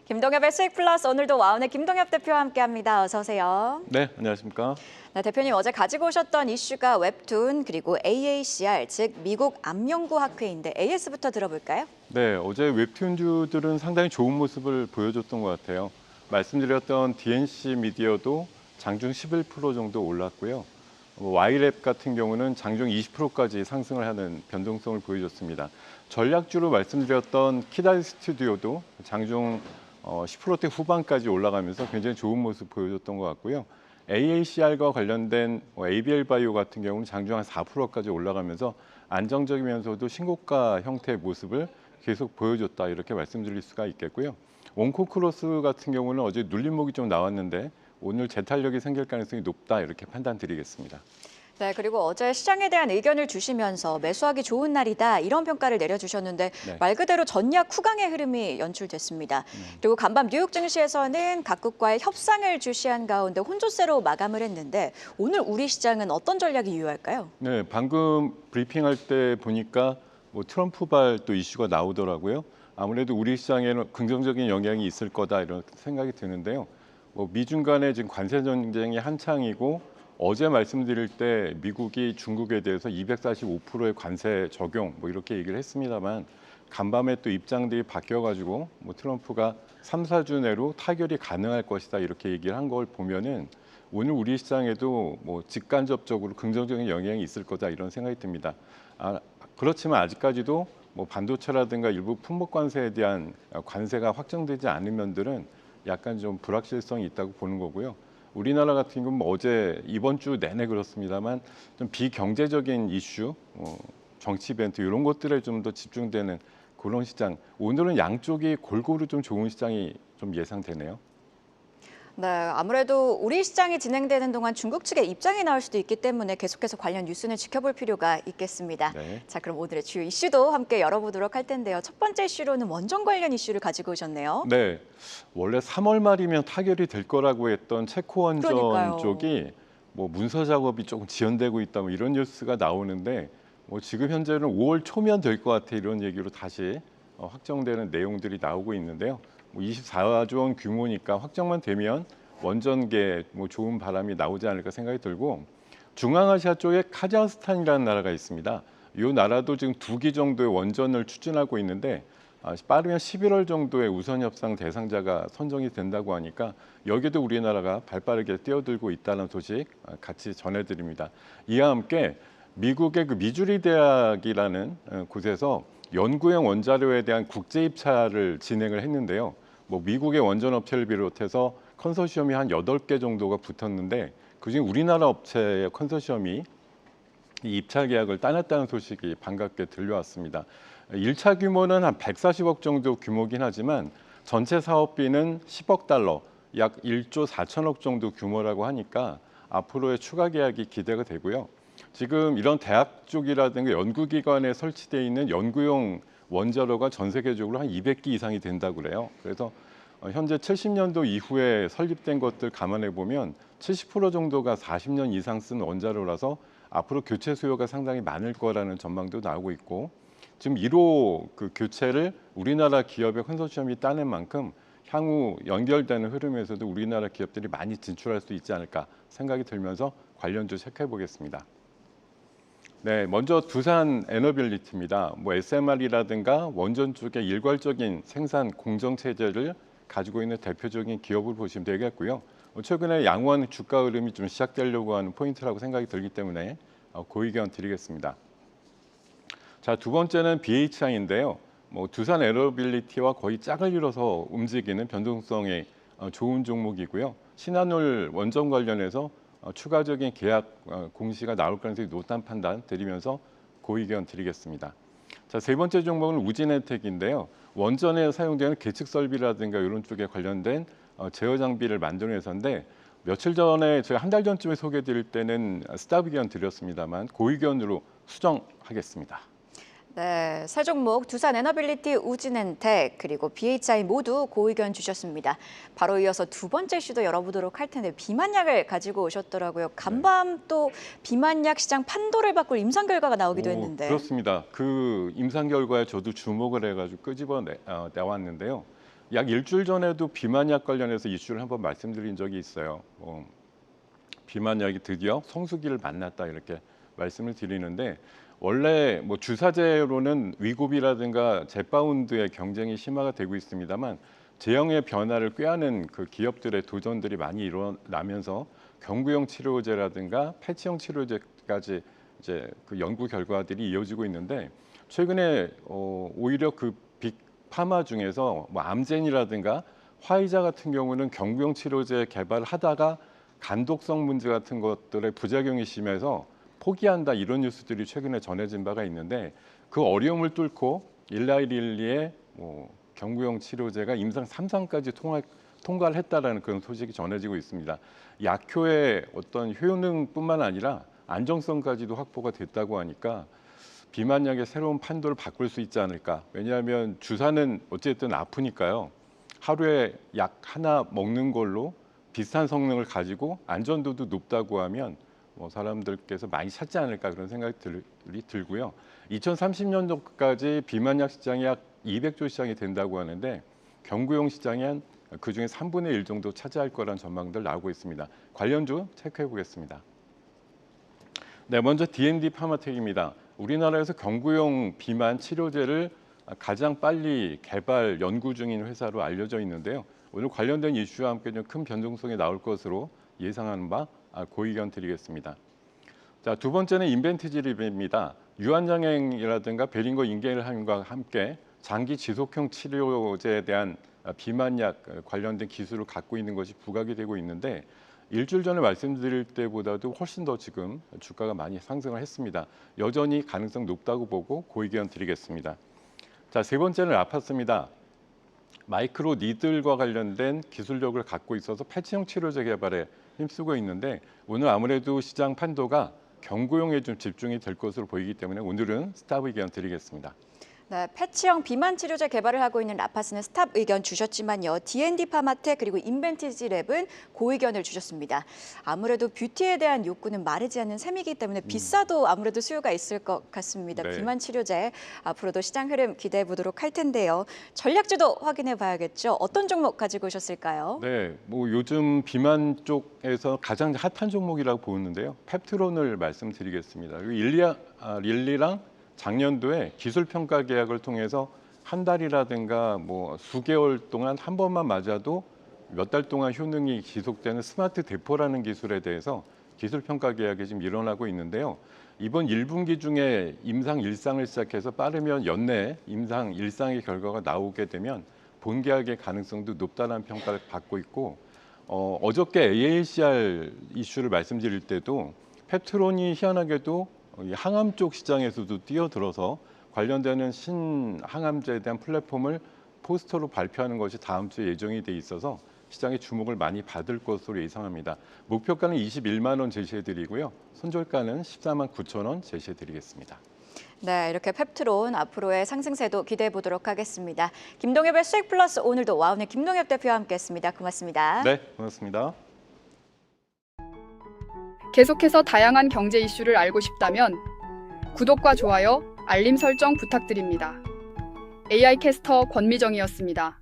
김동엽의 수익 플러스 오늘도 와운의 김동엽 대표와 함께합니다. 어서 오세요. 네, 안녕하십니까. 네, 대표님 어제 가지고 오셨던 이슈가 웹툰 그리고 AACR 즉 미국 암연구 학회인데 AS부터 들어볼까요? 네, 어제 웹툰주들은 상당히 좋은 모습을 보여줬던 것 같아요. 말씀드렸던 DNC 미디어도 장중 11% 정도 올랐고요. Y랩 같은 경우는 장중 20%까지 상승을 하는 변동성을 보여줬습니다. 전략주로 말씀드렸던 키다리 스튜디오도 장중 10%대 후반까지 올라가면서 굉장히 좋은 모습 보여줬던 것 같고요. AACR과 관련된 ABL 바이오 같은 경우는 장중 한 4%까지 올라가면서 안정적이면서도 신고가 형태의 모습을 계속 보여줬다 이렇게 말씀드릴 수가 있겠고요. 원코크로스 같은 경우는 어제 눌림목이 좀 나왔는데 오늘 재탄력이 생길 가능성이 높다 이렇게 판단드리겠습니다. 네, 그리고 어제 시장에 대한 의견을 주시면서 매수하기 좋은 날이다 이런 평가를 내려주셨는데 네. 말 그대로 전약 후강의 흐름이 연출됐습니다. 그리고 간밤 뉴욕 증시에서는 각국과의 협상을 주시한 가운데 혼조세로 마감을 했는데 오늘 우리 시장은 어떤 전략이 유효할까요? 네, 방금 브리핑할 때 보니까 트럼프발 또 이슈가 나오더라고요. 아무래도 우리 시장에는 긍정적인 영향이 있을 거다 이런 생각이 드는데요. 미중 간의 지금 관세 전쟁이 한창이고 어제 말씀드릴 때 미국이 중국에 대해서 245%의 관세 적용 이렇게 얘기를 했습니다만 간밤에 또 입장들이 바뀌어가지고 트럼프가 3, 4주 내로 타결이 가능할 것이다 이렇게 얘기를 한 걸 보면은 오늘 우리 시장에도 직간접적으로 긍정적인 영향이 있을 거다 이런 생각이 듭니다. 그렇지만 아직까지도 반도체라든가 일부 품목 관세에 대한 관세가 확정되지 않은 면들은 약간 좀 불확실성이 있다고 보는 거고요. 우리나라 같은 경우는 어제 이번 주 내내 그렇습니다만 좀 비경제적인 이슈, 정치 이벤트 이런 것들에 좀 더 집중되는 그런 시장. 오늘은 양쪽이 골고루 좀 좋은 시장이 좀 예상되네요. 네, 아무래도 우리 시장이 진행되는 동안 중국 측의 입장이 나올 수도 있기 때문에 계속해서 관련 뉴스는 지켜볼 필요가 있겠습니다. 네. 자, 그럼 오늘의 주요 이슈도 함께 열어보도록 할 텐데요. 첫 번째 이슈로는 원전 관련 이슈를 가지고 오셨네요. 네, 원래 3월 말이면 타결이 될 거라고 했던 체코 원전 그러니까요. 쪽이 문서 작업이 조금 지연되고 있다 이런 뉴스가 나오는데 지금 현재는 5월 초면 될 것 같아 이런 얘기로 다시 확정되는 내용들이 나오고 있는데요. 24조 원 규모니까 확정만 되면 원전계 좋은 바람이 나오지 않을까 생각이 들고 중앙아시아 쪽에 카자흐스탄이라는 나라가 있습니다. 이 나라도 지금 2기 정도의 원전을 추진하고 있는데 빠르면 11월 정도에 우선 협상 대상자가 선정이 된다고 하니까 여기도 우리나라가 발빠르게 뛰어들고 있다는 소식 같이 전해드립니다. 이와 함께 미국의 그 미주리 대학이라는 곳에서 연구용 원자료에 대한 국제 입찰을 진행을 했는데요. 미국의 원전 업체를 비롯해서 컨소시엄이 한 8개 정도가 붙었는데 그중에 우리나라 업체의 컨소시엄이 이 입찰 계약을 따냈다는 소식이 반갑게 들려왔습니다. 1차 규모는 한 140억 정도 규모긴 하지만 전체 사업비는 10억 달러, 약 1조 4천억 정도 규모라고 하니까 앞으로의 추가 계약이 기대가 되고요. 지금 이런 대학 쪽이라든가 연구기관에 설치되어 있는 연구용 원자로가 전 세계적으로 한 200기 이상이 된다고 그래요. 그래서 현재 70년도 이후에 설립된 것들 감안해 보면 70% 정도가 40년 이상 쓴 원자로라서 앞으로 교체 수요가 상당히 많을 거라는 전망도 나오고 있고 지금 1호 그 교체를 우리나라 기업의 컨소시엄이 따낸 만큼 향후 연결되는 흐름에서도 우리나라 기업들이 많이 진출할 수 있지 않을까 생각이 들면서 관련주 체크해 보겠습니다. 네, 먼저 두산 에너빌리티입니다. SMR이라든가 원전 쪽의 일괄적인 생산 공정 체제를 가지고 있는 대표적인 기업을 보시면 되겠고요. 최근에 양호한 주가 흐름이 좀 시작되려고 하는 포인트라고 생각이 들기 때문에 그 의견 드리겠습니다. 자, 두 번째는 BHI인데요. 두산 에너빌리티와 거의 짝을 이뤄서 움직이는 변동성이 좋은 종목이고요. 신한울 원전 관련해서 추가적인 계약 공시가 나올 가능성이 높다는 판단 드리면서 그 의견 드리겠습니다. 자, 세 번째 종목은 우진엔텍인데요. 원전에 사용되는 계측 설비라든가 이런 쪽에 관련된 제어 장비를 만드는 회사인데 며칠 전에 저희 한 달 전쯤에 소개드릴 때는 스탑 의견 드렸습니다만 그 의견으로 수정하겠습니다. 네, 세 종목 두산 에너빌리티, 우진엔텍 그리고 BHI 모두 고의견 주셨습니다. 바로 이어서 두 번째 이슈도 열어보도록 할 텐데 비만약을 가지고 오셨더라고요. 간밤 또 비만약 시장 판도를 바꿀 임상 결과가 나오기도 했는데. 그렇습니다. 그 임상 결과에 저도 주목을 해가지고 끄집어 내왔는데요. 약 일주일 전에도 비만약 관련해서 이슈를 한번 말씀드린 적이 있어요. 비만약이 드디어 성수기를 만났다 이렇게 말씀을 드리는데 원래 뭐 주사제로는 위고비라든가 제파운드의 경쟁이 심화가 되고 있습니다만 제형의 변화를 꾀하는 그 기업들의 도전들이 많이 일어나면서 경구용 치료제라든가 패치형 치료제까지 이제 그 연구 결과들이 이어지고 있는데 최근에 오히려 그 빅 파마 중에서 뭐 암젠이라든가 화이자 같은 경우는 경구용 치료제 개발을 하다가 간독성 문제 같은 것들의 부작용이 심해서 포기한다 이런 뉴스들이 최근에 전해진 바가 있는데 그 어려움을 뚫고 일라이릴리의 경구용 치료제가 임상 3상까지 통과를 했다라는 그런 소식이 전해지고 있습니다. 약효의 어떤 효능뿐만 아니라 안정성까지도 확보가 됐다고 하니까 비만약의 새로운 판도를 바꿀 수 있지 않을까. 왜냐하면 주사는 어쨌든 아프니까요. 하루에 약 하나 먹는 걸로 비슷한 성능을 가지고 안전도도 높다고 하면 사람들께서 많이 찾지 않을까 그런 생각이 들고요. 2030년도까지 비만약 시장이 약 200조 시장이 된다고 하는데 경구용 시장이 한 그중에 3분의 1 정도 차지할 거란 전망들 나오고 있습니다. 관련주 체크해 보겠습니다. 네, 먼저 D&D 파마텍입니다. 우리나라에서 경구용 비만 치료제를 가장 빨리 개발 연구 중인 회사로 알려져 있는데요. 오늘 관련된 이슈와 함께 좀 큰 변동성이 나올 것으로 예상하는 바 고의견 드리겠습니다. 자, 두 번째는 인벤티지립입니다. 유한장애라든가 베링거 인계혈함과 함께 장기 지속형 치료제에 대한 비만약 관련된 기술을 갖고 있는 것이 부각이 되고 있는데 일주일 전에 말씀드릴 때보다도 훨씬 더 지금 주가가 많이 상승을 했습니다. 여전히 가능성 높다고 보고 고의견 드리겠습니다. 자, 세 번째는 라파스입니다. 마이크로 니들과 관련된 기술력을 갖고 있어서 패치형 치료제 개발에 힘쓰고 있는데 오늘 아무래도 시장 판도가 경구용에 좀 집중이 될 것으로 보이기 때문에 오늘은 스탑 의견 드리겠습니다. 네, 패치형 비만 치료제 개발을 하고 있는 라파스는 스탑 의견 주셨지만요. D&D 파마텍 그리고 인벤티지랩은 고의견을 주셨습니다. 아무래도 뷰티에 대한 욕구는 마르지 않는 셈이기 때문에 비싸도 아무래도 수요가 있을 것 같습니다. 네. 비만 치료제 앞으로도 시장 흐름 기대해 보도록 할 텐데요. 전략주도 확인해 봐야겠죠. 어떤 종목 가지고 오셨을까요? 네, 뭐 요즘 비만 쪽에서 가장 핫한 종목이라고 보는데요. 펩트론을 말씀드리겠습니다. 릴리랑 작년도에 기술 평가 계약을 통해서 한 달이라든가 뭐 수개월 동안 한 번만 맞아도 몇 달 동안 효능이 지속되는 스마트 대포라는 기술에 대해서 기술 평가 계약이 지금 일어나고 있는데요. 이번 1분기 중에 임상 1상을 시작해서 빠르면 연내 임상 1상의 결과가 나오게 되면 본 계약의 가능성도 높다는 평가를 받고 있고 어저께 AACR 이슈를 말씀드릴 때도 펩트론이 희한하게도 항암 쪽 시장에서도 뛰어들어서 관련되는 신항암제에 대한 플랫폼을 포스터로 발표하는 것이 다음 주에 예정이 돼 있어서 시장의 주목을 많이 받을 것으로 예상합니다. 목표가는 21만 원 제시해드리고요. 손절가는 14만 9천 원 제시해드리겠습니다. 네, 이렇게 펩트론 앞으로의 상승세도 기대해 보도록 하겠습니다. 김동엽의 수익 플러스 오늘도 와운의 김동엽 대표와 함께했습니다. 고맙습니다. 네, 고맙습니다. 계속해서 다양한 경제 이슈를 알고 싶다면 구독과 좋아요, 알림 설정 부탁드립니다. AI 캐스터 권미정이었습니다.